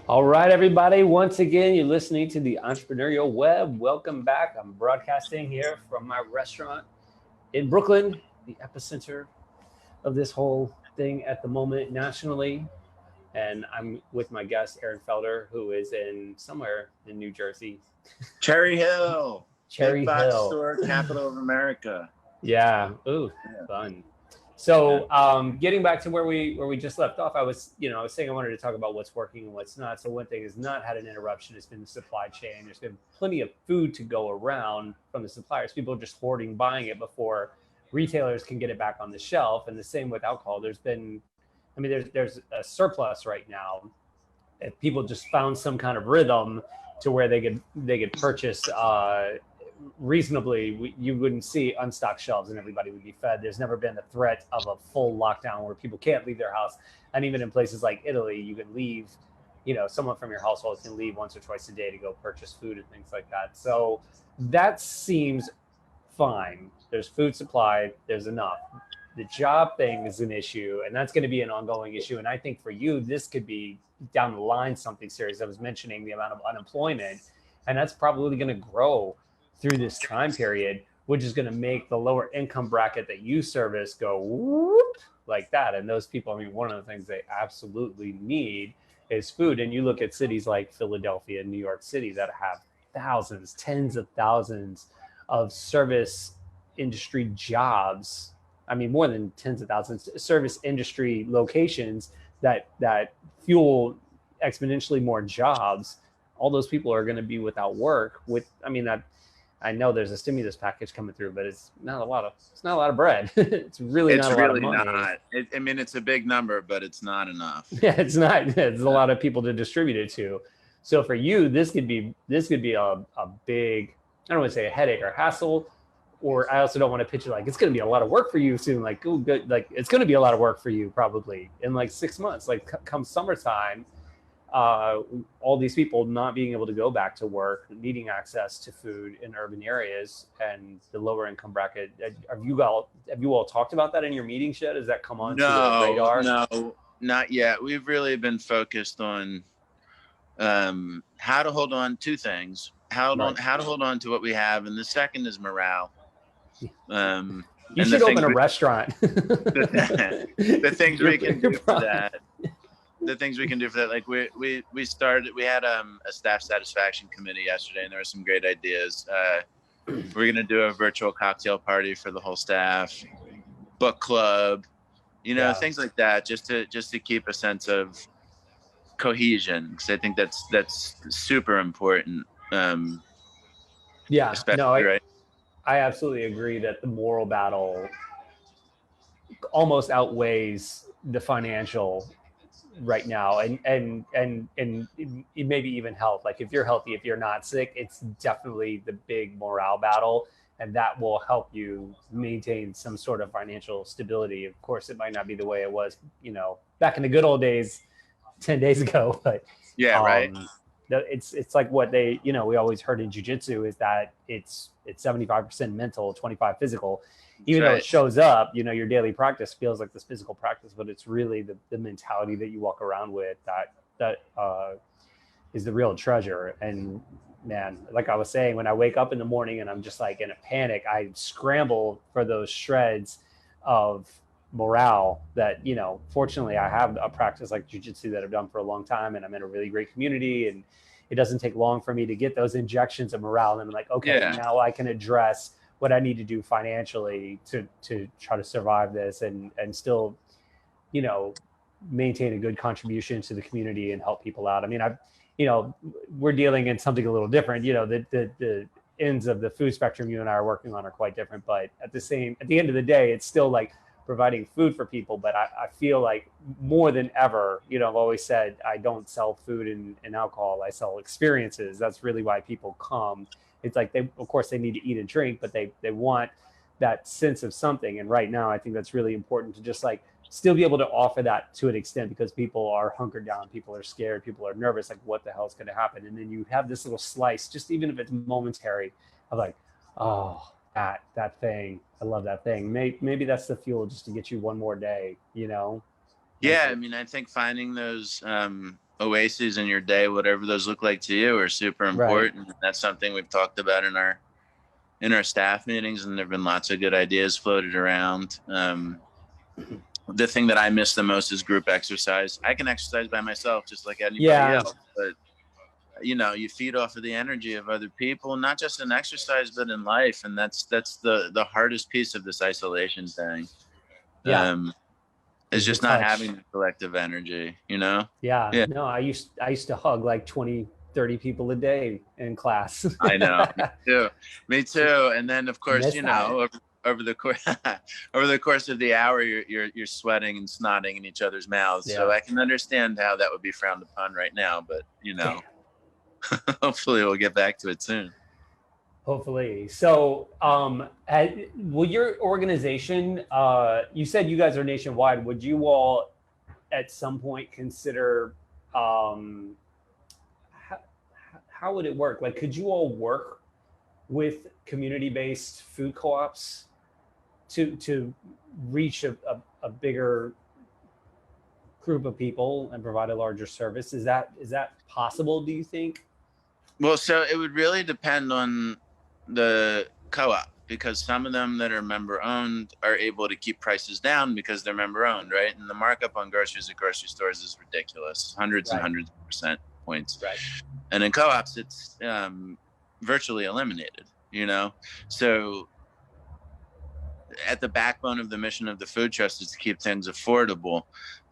All right, everybody. Once again, you're listening to the Entrepreneurial Web. Welcome back. I'm broadcasting here from my restaurant in Brooklyn, the epicenter of this whole thing at the moment nationally. And I'm with my guest, Aaron Felder, who is in somewhere in New Jersey, Cherry Hill, big Cherry box Hill. store, capital of America. Yeah. Ooh, Yeah. fun. Yeah. So, getting back to where we just left off, I was saying I wanted to talk about what's working and what's not. So one thing has not had an interruption. It's been the supply chain. There's been plenty of food to go around from the suppliers. People are just hoarding, buying it before retailers can get it back on the shelf. And the same with alcohol. There's a surplus right now. If people just found some kind of rhythm to where they could purchase reasonably, you wouldn't see unstocked shelves and everybody would be fed. There's never been the threat of a full lockdown where people can't leave their house. And even in places like Italy, you can leave, someone from your household can leave once or twice a day to go purchase food and things like that. So that seems fine. There's food supply, there's enough. The job thing is an issue, and that's going to be an ongoing issue. And I think for you, this could be down the line something serious. I was mentioning the amount of unemployment, and that's probably going to grow through this time period, which is going to make the lower income bracket that you service go whoop like that. And those people, one of the things they absolutely need is food. And you look at cities like Philadelphia and New York City that have thousands, tens of thousands of service industry jobs. More than tens of thousands service industry locations that fuel exponentially more jobs. All those people are going to be without work. That I know there's a stimulus package coming through, but it's not a lot of bread. It's really not a lot of money. It's a big number, but it's not enough. Yeah, it's not. It's a lot of people to distribute it to. So for you, this could be a big, I don't want to say a headache or hassle, or I also don't want to pitch it like it's going to be a lot of work for you soon. Like, oh, good. Like it's going to be a lot of work for you probably in like 6 months. Like come summertime, all these people not being able to go back to work, needing access to food in urban areas and the lower income bracket. Have you all talked about that in your meetings yet? Has that come onto the radar? No, not yet. We've really been focused on how to hold on to things, how to hold on to what we have, and the second is morale. You should open a restaurant. The things we can do for that. The things we can do for that, like we had a staff satisfaction committee yesterday, and there were some great ideas. We're gonna do a virtual cocktail party for the whole staff, book club, things like that, just to keep a sense of cohesion, because I think that's super important. Right? I absolutely agree that the moral battle almost outweighs the financial right now, and maybe even health. Like if you're healthy, if you're not sick, it's definitely the big morale battle, and that will help you maintain some sort of financial stability. Of course, it might not be the way it was, back in the good old days 10 days ago, but yeah, right. It's like what they, we always heard in jiu-jitsu is that it's 75% mental, 25 physical. Even though it shows up, your daily practice feels like this physical practice, but it's really the mentality that you walk around with that is the real treasure. And man, like I was saying, when I wake up in the morning and I'm just like in a panic, I scramble for those shreds of morale that, fortunately I have a practice like jiu-jitsu that I've done for a long time, and I'm in a really great community, and it doesn't take long for me to get those injections of morale. And I'm like, okay, now I can address what I need to do financially to try to survive this and still, maintain a good contribution to the community and help people out. We're dealing in something a little different. The ends of the food spectrum you and I are working on are quite different, but at the end of the day, it's still like providing food for people. But I feel like more than ever, I've always said I don't sell food and alcohol. I sell experiences. That's really why people come. It's like of course they need to eat and drink, but they want that sense of something. And right now, I think that's really important to just like still be able to offer that to an extent, because people are hunkered down, people are scared, people are nervous, like what the hell is going to happen? And then you have this little slice, just even if it's momentary, of like, oh, that thing, I love that thing. Maybe that's the fuel just to get you one more day, Yeah, I think finding those oases in your day, whatever those look like to you, are super Right. important. That's something we've talked about in our staff meetings, and there've been lots of good ideas floated around. The thing that I miss the most is group exercise. I can exercise by myself just like anybody Yeah. else, but you feed off of the energy of other people, not just in exercise but in life, and that's the hardest piece of this isolation thing. Yeah. Is Is the just not touch. having the collective energy, you know? Yeah. Yeah, No, I used to hug like 20, 30 people a day in class. I know. Me too. Me too. And then, of course, Miss that. over the course over the course of the hour, you're sweating and snotting in each other's mouths. So Yeah. I can understand how that would be frowned upon right now. But hopefully we'll get back to it soon. Hopefully. So, will your organization, you said you guys are nationwide. Would you all at some point consider, how, how would it work? Like, could you all work with community-based food co-ops to reach a bigger group of people and provide a larger service? Is that possible, do you think? Well, so it would really depend on the co-op, because some of them that are member owned are able to keep prices down because they're member owned, right? And the markup on groceries at grocery stores is ridiculous, hundreds and hundreds of percent points. Right. And in co-ops, it's virtually eliminated, So at the backbone of the mission of the food trust is to keep things affordable.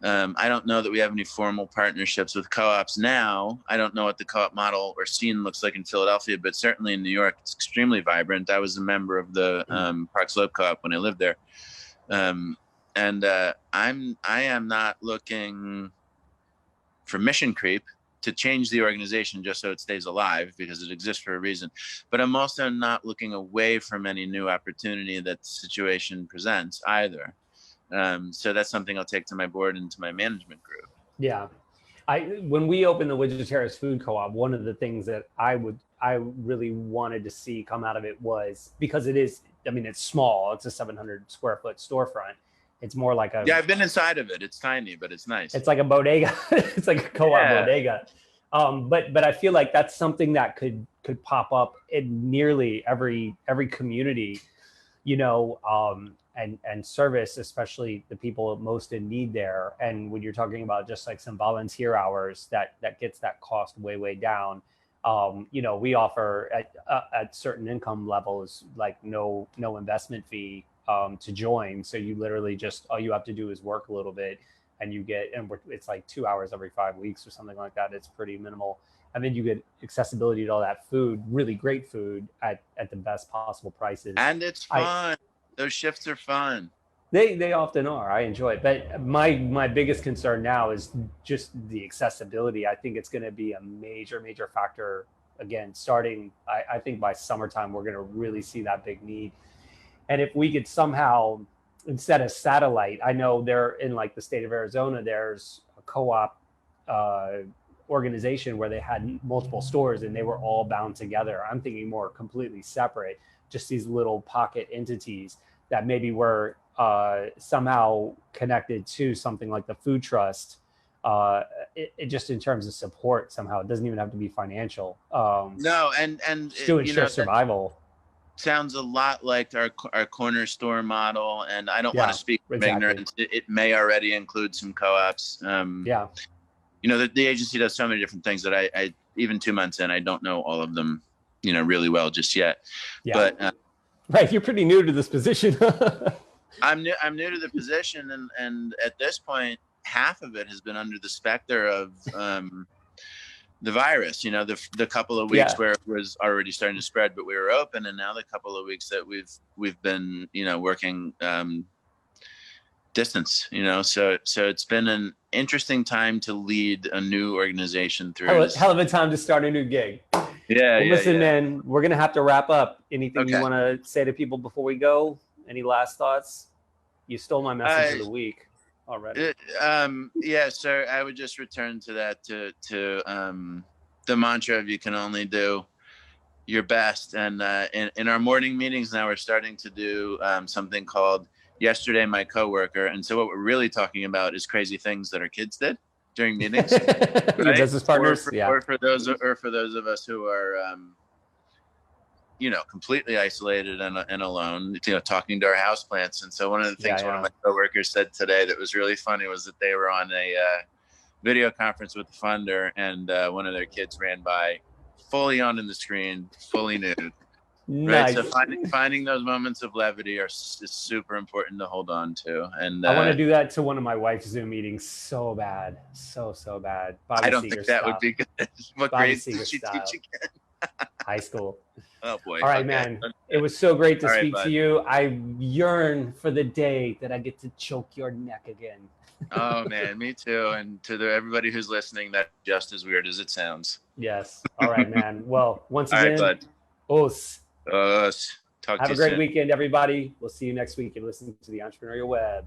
I don't know that we have any formal partnerships with co-ops now. I don't know what the co-op model or scene looks like in Philadelphia, but certainly in New York, it's extremely vibrant. I was a member of the Park Slope Co-op when I lived there. I am not looking for mission creep to change the organization just so it stays alive, because it exists for a reason. But I'm also not looking away from any new opportunity that the situation presents either. So that's something I'll take to my board and to my management group. Yeah. When we opened the Widget Terrace Food Co-op, one of the things that I really wanted to see come out of it was, because it's small. It's a 700 square foot storefront. It's more like Yeah, I've been inside of it. It's tiny, but it's nice. It's like a bodega. It's like a co-op bodega. But I feel like that's something that could pop up in nearly every community, and service, especially the people most in need there. And when you're talking about just like some volunteer hours, that gets that cost way down. We offer at certain income levels, like no investment fee to join. So you literally just, all you have to do is work a little bit, and it's like 2 hours every 5 weeks or something like that. It's pretty minimal. And then you get accessibility to all that food, really great food at the best possible prices. And it's fun. Those shifts are fun. They often are. I enjoy it. But my biggest concern now is just the accessibility. I think it's going to be a major factor. Again, starting, I think by summertime, we're going to really see that big need. And if we could somehow, instead of satellite, I know there in like the state of Arizona, there's a co-op organization where they had multiple stores and they were all bound together. I'm thinking more completely separate, just these little pocket entities that maybe were somehow connected to something like the food trust. It just in terms of support somehow, it doesn't even have to be financial. No, and to ensure survival. Sounds a lot like our corner store model, and I don't want to speak from ignorance. It may already include some co-ops. The agency does so many different things that I even 2 months in, I don't know all of them, really well just yet. Yeah. But right, you're pretty new to this position. I'm new to the position, and at this point, half of it has been under the specter of the virus, the couple of weeks where it was already starting to spread, but we were open, and now the couple of weeks that we've been, working distance, so it's been an interesting time to lead a new organization through. Hell of a time to start a new gig. Listen, man, we're going to have to wrap up. Anything you want to say to people before we go? Any last thoughts? You stole my message of the week already. So I would just return to that, to the mantra of you can only do your best. And in our morning meetings now, we're starting to do something called Yesterday My Coworker. And so what we're really talking about is crazy things that our kids did. during meetings. Right? Your business partners, or for those of us who are, completely isolated and alone, talking to our houseplants. And so one of the things one of my coworkers said today that was really funny was that they were on a video conference with the funder, and one of their kids ran by, fully on in the screen, fully nude. Nice. Right. So finding those moments of levity is super important to hold on to. And I want to do that to one of my wife's Zoom meetings so bad. So bad. Bobby I don't Seeger think that style. would be good. What grades did she teach again? High school. Oh boy. All right, man. It was so great to speak to you. I yearn for the day that I get to choke your neck again. Oh man, me too. And to everybody who's listening, that's just as weird as it sounds. Yes. All right, man. Well, once again, all right, bud. Talk Have to a you great soon. weekend, everybody. We'll see you next week and listen to the Entrepreneurial Web.